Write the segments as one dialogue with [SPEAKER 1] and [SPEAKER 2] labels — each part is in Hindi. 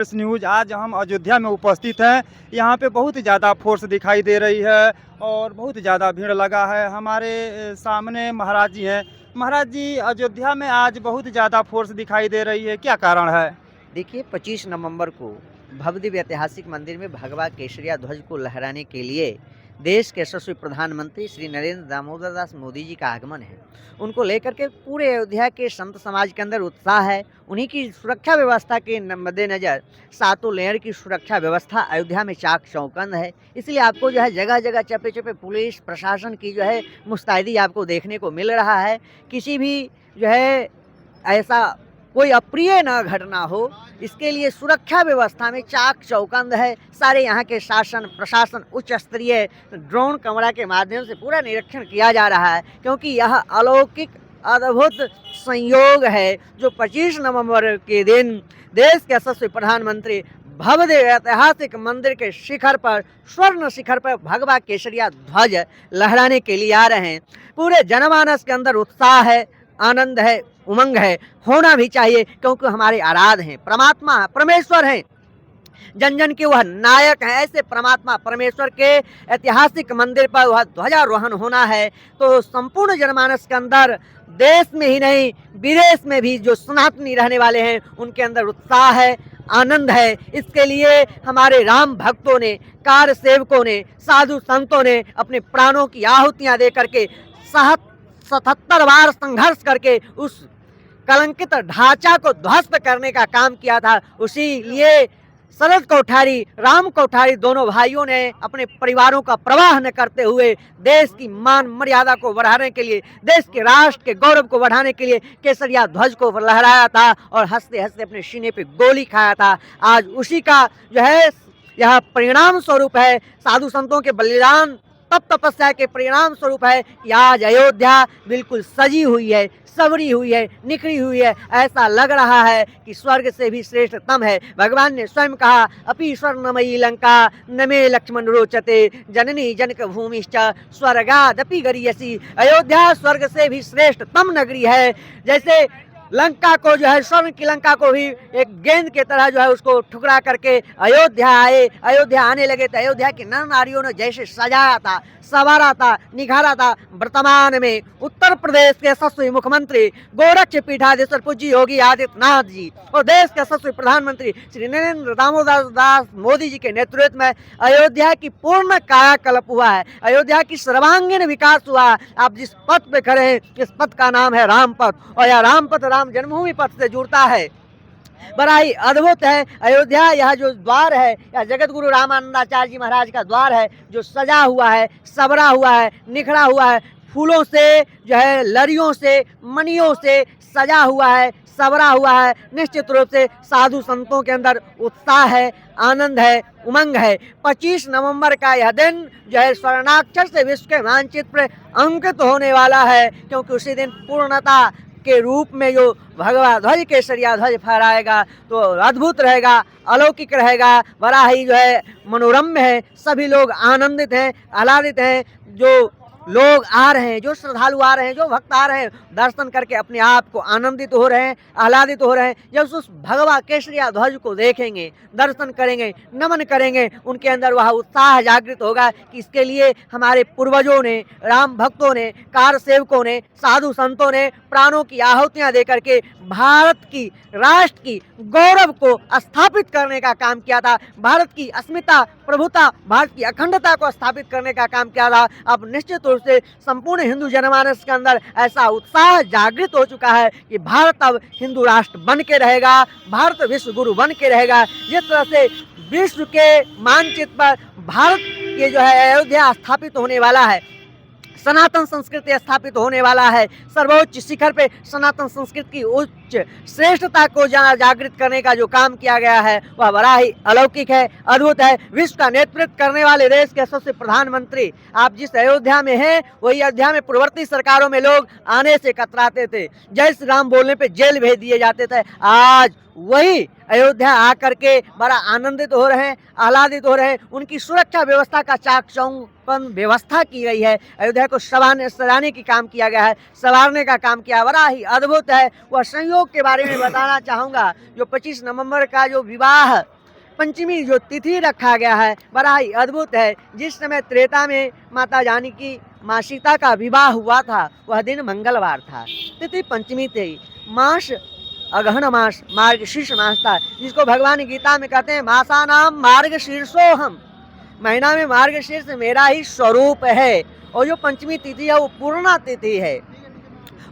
[SPEAKER 1] न्यूज़ आज हम अयोध्या में उपस्थित हैं। यहाँ पे बहुत ज़्यादा फोर्स दिखाई दे रही है और बहुत ज़्यादा भीड़ लगा है। हमारे सामने महाराज जी हैं। महाराज जी, अयोध्या में आज बहुत ज़्यादा फोर्स दिखाई दे रही है, क्या कारण है?
[SPEAKER 2] देखिए 25 नवंबर को भव्य दिव्य ऐतिहासिक मंदिर में भगवा केसरिया ध्वज को लहराने के लिए देश के यशस्वी प्रधानमंत्री श्री नरेंद्र दामोदर दास मोदी जी का आगमन है। उनको लेकर के पूरे अयोध्या के संत समाज के अंदर उत्साह है। उन्हीं की सुरक्षा व्यवस्था के मद्देनज़र सातों लेयर की सुरक्षा व्यवस्था अयोध्या में चाक चौबंद है। इसलिए आपको जो है जगह जगह चप्पे चप्पे पुलिस प्रशासन की जो है मुस्तैदी आपको देखने को मिल रहा है। किसी भी जो है ऐसा कोई अप्रिय ना घटना हो, इसके लिए सुरक्षा व्यवस्था में चाक चौबंद है। सारे यहाँ के शासन प्रशासन उच्च स्तरीय ड्रोन कैमरा के माध्यम से पूरा निरीक्षण किया जा रहा है, क्योंकि यह अलौकिक अद्भुत संयोग है जो 25 नवंबर के दिन देश के यशस्वी प्रधानमंत्री भव्य ऐतिहासिक मंदिर के शिखर पर स्वर्ण शिखर पर भगवा केसरिया ध्वज लहराने के लिए आ रहे हैं। पूरे जनमानस के अंदर उत्साह है, आनंद है, उमंग है, होना भी चाहिए, क्योंकि हमारे आराध्य हैं, परमात्मा परमेश्वर हैं, जन जन के वह नायक हैं। ऐसे परमात्मा परमेश्वर के ऐतिहासिक मंदिर पर वह ध्वजारोहण होना है तो संपूर्ण जनमानस के अंदर देश में ही नहीं विदेश में भी जो सनातनी रहने वाले हैं उनके अंदर उत्साह है, आनंद है। इसके लिए हमारे राम भक्तों ने, कार सेवकों ने, साधु संतों ने अपने प्राणों की आहुतियां दे करके 77 बार संघर्ष करके उस कलंकित ढांचा को ध्वस्त करने का काम किया था। उसी लिए शरद कोठारी, राम कोठारी दोनों भाइयों ने अपने परिवारों का प्रवाह न करते हुए देश की मान मर्यादा को बढ़ाने के लिए, देश के राष्ट्र के गौरव को बढ़ाने के लिए केसरिया ध्वज को लहराया था और हंसते हंसते अपने सीने पे गोली खाया था। आज उसी का जो है यह परिणाम स्वरूप है, साधु संतों के बलिदान तप तपस्या के परिणाम स्वरूप है कि आज अयोध्या बिल्कुल सजी हुई है, संवरी हुई है, निखरी हुई है। ऐसा लग रहा है कि स्वर्ग से भी श्रेष्ठतम है। भगवान ने स्वयं कहा, अपि स्वर्णमयी लंका न मे लक्ष्मण रोचते जननी जनक भूमिश्च स्वर्गादपि गरीयसी। अयोध्या स्वर्ग से भी श्रेष्ठतम नगरी है। जैसे लंका को जो है, स्वर्ण की लंका को भी एक गेंद के तरह जो है उसको ठुकरा करके अयोध्या आए, अयोध्या आने लगे तो अयोध्या के नर नारियों ने जैसे सजाया था, संवारा था, निखारा था। वर्तमान में उत्तर प्रदेश के यशस्वी मुख्यमंत्री गोरक्ष पीठाधीश्वर पूज्य योगी आदित्यनाथ जी और देश के यशस्वी प्रधानमंत्री श्री नरेंद्र दामोदर दास मोदी जी के नेतृत्व में अयोध्या की पूर्ण कायाकल्प हुआ है, अयोध्या की सर्वांगीण विकास हुआ। आप जिस पथ पे खड़े हैं इस पथ का नाम है राम पथ और यह राम पथ राम जन्मभूमि पथ से जुड़ता है। बड़ा ही अद्भुत है अयोध्या। यह जो द्वार है यह जगत गुरु रामानंदाचार्य जी महाराज का द्वार है जो सजा हुआ है, सबरा हुआ है, निखरा हुआ है, फूलों से जो है, लड़ियों से, मणियों से सजा हुआ है, सबरा हुआ है। निश्चित रूप से साधु संतों के अंदर उत्साह है, आनंद है, उमंग है। 25 नवंबर का यह दिन जो है स्वर्णाक्षर से विश्व के मानचित्र पर अंकित होने वाला है, क्योंकि उसी दिन पूर्णता के रूप में जो भगवा ध्वज केसरिया ध्वज फहराएगा तो अद्भुत रहेगा, अलौकिक रहेगा, बड़ा ही जो है मनोरम्य है। सभी लोग आनंदित हैं, आह्लादित हैं। जो लोग आ रहे हैं, जो श्रद्धालु आ रहे हैं, जो भक्त आ रहे हैं, दर्शन करके अपने आप को आनंदित हो रहे हैं, आह्लादित हो रहे हैं। जब उस भगवा केसरिया ध्वज को देखेंगे, दर्शन करेंगे, नमन करेंगे, उनके अंदर वह उत्साह जागृत होगा कि इसके लिए हमारे पूर्वजों ने, राम भक्तों ने, कार सेवकों ने, साधु संतों ने प्राणों की आहुतियां दे करके भारत की, राष्ट्र की गौरव को स्थापित करने का काम किया था। भारत की अस्मिता, प्रभुता, भारत की अखंडता को स्थापित करने का काम किया था। अब निश्चित रूप से संपूर्ण हिंदू जनमानस के अंदर ऐसा उत्साह जागृत हो चुका है कि भारत अब हिंदू राष्ट्र बन के रहेगा, भारत विश्व गुरु बन के रहेगा। जिस तरह से विश्व के मानचित्र पर भारत के जो है अयोध्या स्थापित होने वाला है, सनातन संस्कृति स्थापित होने वाला है, सर्वोच्च शिखर पे सनातन संस्कृति की उच्च श्रेष्ठता को जागृत करने का जो काम किया गया है वह बड़ा ही अलौकिक है, अद्भुत है। विश्व का नेतृत्व करने वाले देश के यशस्वी प्रधानमंत्री आप जिस अयोध्या में हैं वही अयोध्या में पूर्ववर्ती सरकारों में लोग आने से कतराते थे, जय श्री राम बोलने पे जेल भेज दिए जाते थे। आज वही अयोध्या आकर के बड़ा आनंदित हो रहे हैं, आह्लादित हो रहे हैं। उनकी सुरक्षा व्यवस्था का चाक चौबंद व्यवस्था की गई है। अयोध्या को सजाने की काम किया गया है, संवारने का काम किया, बड़ा ही अद्भुत है। वह संयोग के बारे में बताना चाहूँगा, जो 25 नवंबर का जो विवाह पंचमी जो तिथि रखा गया है, बड़ा ही अद्भुत है। जिस समय त्रेता में माता जानकी माँ सीता का विवाह हुआ था, वह दिन मंगलवार था, तिथि पंचमी थी, मास अगहन मास मार्गशीर्ष मास था, जिसको भगवान गीता में कहते हैं मासा नाम मार्गशीर्षोहम, महीना में मार्गशीर्ष मेरा ही स्वरूप है। और जो पंचमी तिथि है वो पूर्णा तिथि है,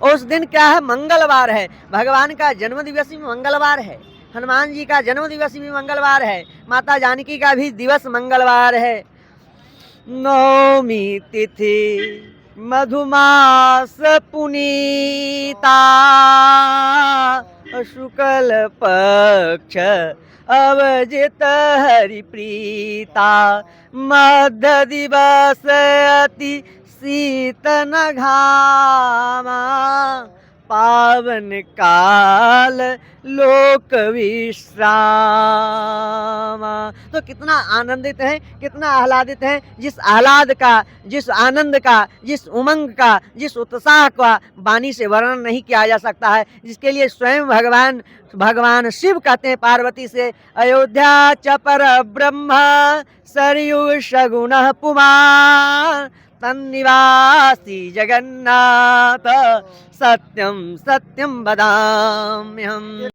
[SPEAKER 2] और उस दिन क्या है, मंगलवार है। भगवान का जन्म दिवस भी मंगलवार है, हनुमान जी का जन्म दिवस भी मंगलवार है, माता जानकी का भी दिवस मंगलवार है। नवमी तिथि मधुमास पुनीता, शुक्ल पक्ष अवजित हरिप्रीता, मध्य दिवस अति शीतन घामा, पावन काल लोक विश्रामा। तो कितना आनंदित है, कितना आह्लादित है। जिस आह्लाद का, जिस आनंद का, जिस उमंग का, जिस उत्साह का वाणी से वर्णन नहीं किया जा सकता है, जिसके लिए स्वयं भगवान शिव कहते हैं पार्वती से, अयोध्या च पर ब्रह्म सरयू सगुण पुमान्, तन्निवासी जगन्नाथ सत्यम सत्यम वदाम्यहम्।